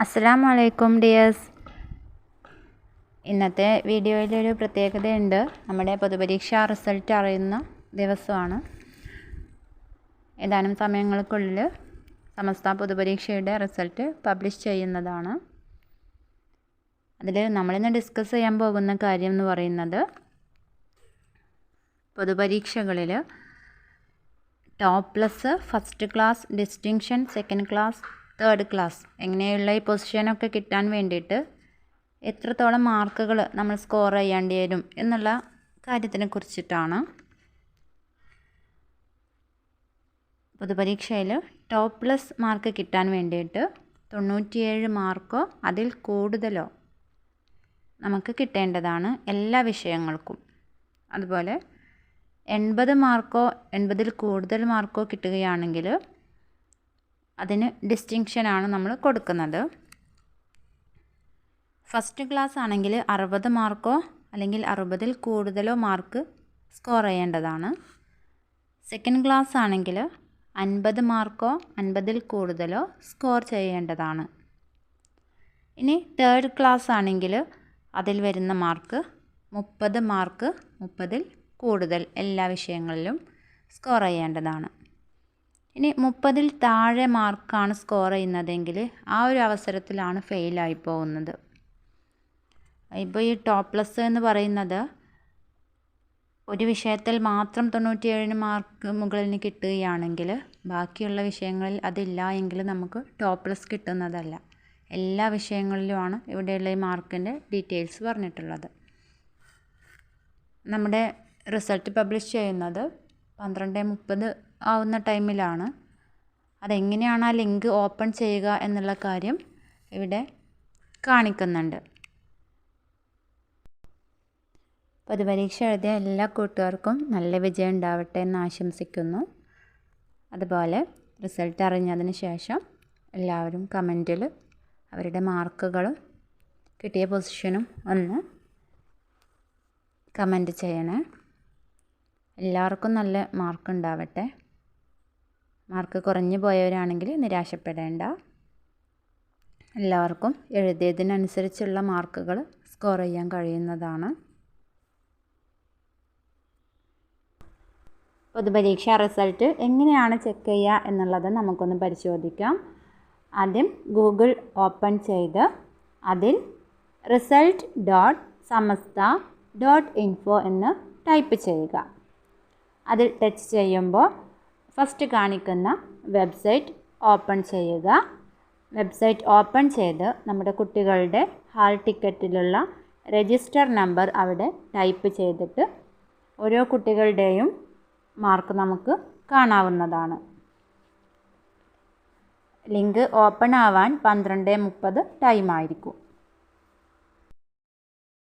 അസ്സലാമു അലൈക്കും ഡിയേഴ്സ്. ഇന്നത്തെ വീഡിയോയിലൊരു പ്രത്യേകതയുണ്ട്. നമ്മുടെ പൊതുപരീക്ഷാ റിസൾട്ട് അറിയുന്ന ദിവസമാണ്. ഏതാനും സമയങ്ങൾക്കുള്ളിൽ സമസ്ത പൊതുപരീക്ഷയുടെ റിസൾട്ട് പബ്ലിഷ് ചെയ്യുന്നതാണ്. അതിൽ നമ്മളിന്ന് ഡിസ്കസ് ചെയ്യാൻ പോകുന്ന കാര്യം എന്ന് പറയുന്നത് പൊതുപരീക്ഷകളിൽ top plus, first class, distinction, second class, third class എങ്ങനെയുള്ള ഈ പൊസിഷനൊക്കെ കിട്ടാൻ വേണ്ടിയിട്ട് എത്രത്തോളം മാർക്കുകൾ നമ്മൾ സ്കോർ ചെയ്യേണ്ടി വരും എന്നുള്ള കാര്യത്തിനെ കുറിച്ചിട്ടാണ്. പൊതുപരീക്ഷയിൽ ടോപ്പ് പ്ലസ് മാർക്ക് കിട്ടാൻ വേണ്ടിയിട്ട് 97 മാർക്കോ അതിൽ കൂടുതലോ നമുക്ക് കിട്ടേണ്ടതാണ് എല്ലാ വിഷയങ്ങൾക്കും. അതുപോലെ 80 മാർക്കോ 80ൽ കൂടുതൽ മാർക്കോ കിട്ടുകയാണെങ്കിൽ അതിന് ഡിസ്റ്റിങ്ഷനാണ് നമ്മൾ കൊടുക്കുന്നത്. ഫസ്റ്റ് ക്ലാസ് ആണെങ്കിൽ 60 മാർക്കോ അല്ലെങ്കിൽ 60ൽ കൂടുതലോ മാർക്ക് സ്കോർ ചെയ്യേണ്ടതാണ്. സെക്കൻഡ് ക്ലാസ് ആണെങ്കിൽ 50 മാർക്കോ 50ൽ കൂടുതലോ സ്കോർ ചെയ്യേണ്ടതാണ്. ഇനി തേർഡ് ക്ലാസ് ആണെങ്കിൽ അതിൽ വരുന്ന മാർക്ക് 30 മാർക്ക് 30ൽ കൂടുതൽ എല്ലാ വിഷയങ്ങളിലും സ്കോർ ചെയ്യേണ്ടതാണ്. ഇനി 30ൽ താഴെ മാർക്കാണ് സ്കോർ ചെയ്യുന്നതെങ്കിൽ ആ ഒരു അവസരത്തിലാണ് ഫെയിലായി പോകുന്നത്. ഇപ്പോൾ ഈ ടോപ്പ് പ്ലസ് എന്ന് പറയുന്നത് ഒരു വിഷയത്തിൽ മാത്രം 97 മാർക്ക് മുകളിൽ കിട്ടുകയാണെങ്കിൽ ബാക്കിയുള്ള വിഷയങ്ങളിൽ അതില്ല എങ്കിൽ നമുക്ക് ടോപ്പ് പ്ലസ് കിട്ടുന്നതല്ല. എല്ലാ വിഷയങ്ങളിലുമാണ് ഇവിടെയുള്ള ഈ മാർക്കിൻ്റെ ഡീറ്റെയിൽസ് പറഞ്ഞിട്ടുള്ളത്. നമ്മുടെ റിസൾട്ട് പബ്ലിഷ് ചെയ്യുന്നത് 12:30 ആവുന്ന ടൈമിലാണ്. അതെങ്ങനെയാണ് ആ ലിങ്ക് ഓപ്പൺ ചെയ്യുക എന്നുള്ള കാര്യം ഇവിടെ കാണിക്കുന്നുണ്ട്. പൊതുപരീക്ഷ എഴുതിയ എല്ലാ കൂട്ടുകാർക്കും നല്ല വിജയം ഉണ്ടാവട്ടെ എന്ന് ആശംസിക്കുന്നു. അതുപോലെ റിസൾട്ട് അറിഞ്ഞതിന് ശേഷം എല്ലാവരും കമൻറ്റിൽ അവരുടെ മാർക്കുകളും കിട്ടിയ പൊസിഷനും ഒന്ന് കമൻറ്റ് ചെയ്യണേ. എല്ലാവർക്കും നല്ല മാർക്ക് ഉണ്ടാവട്ടെ. മാർക്ക് കുറഞ്ഞു പോയവരാണെങ്കിൽ നിരാശപ്പെടേണ്ട. എല്ലാവർക്കും എഴുതിയതിനനുസരിച്ചുള്ള മാർക്കുകൾ സ്കോർ ചെയ്യാൻ കഴിയുന്നതാണ്. പൊതുപരീക്ഷാ റിസൾട്ട് എങ്ങനെയാണ് ചെക്ക് ചെയ്യുക എന്നുള്ളത് നമുക്കൊന്ന് പരിശോധിക്കാം. ആദ്യം ഗൂഗിൾ ഓപ്പൺ ചെയ്ത് അതിൽ result.samasta.info എന്ന് ടൈപ്പ് ചെയ്യുക. അതിൽ ടച്ച് ചെയ്യുമ്പോൾ ഫസ്റ്റ് കാണിക്കുന്ന വെബ്സൈറ്റ് ഓപ്പൺ ചെയ്യുക. വെബ്സൈറ്റ് ഓപ്പൺ ചെയ്ത് നമ്മുടെ കുട്ടികളുടെ ഹാൾ ടിക്കറ്റിലുള്ള രജിസ്റ്റർ നമ്പർ അവിടെ ടൈപ്പ് ചെയ്തിട്ട് ഓരോ കുട്ടികളുടെയും മാർക്ക് നമുക്ക് കാണാവുന്നതാണ്. ലിങ്ക് ഓപ്പൺ ആവാൻ 12:30 ടൈമായിരിക്കും.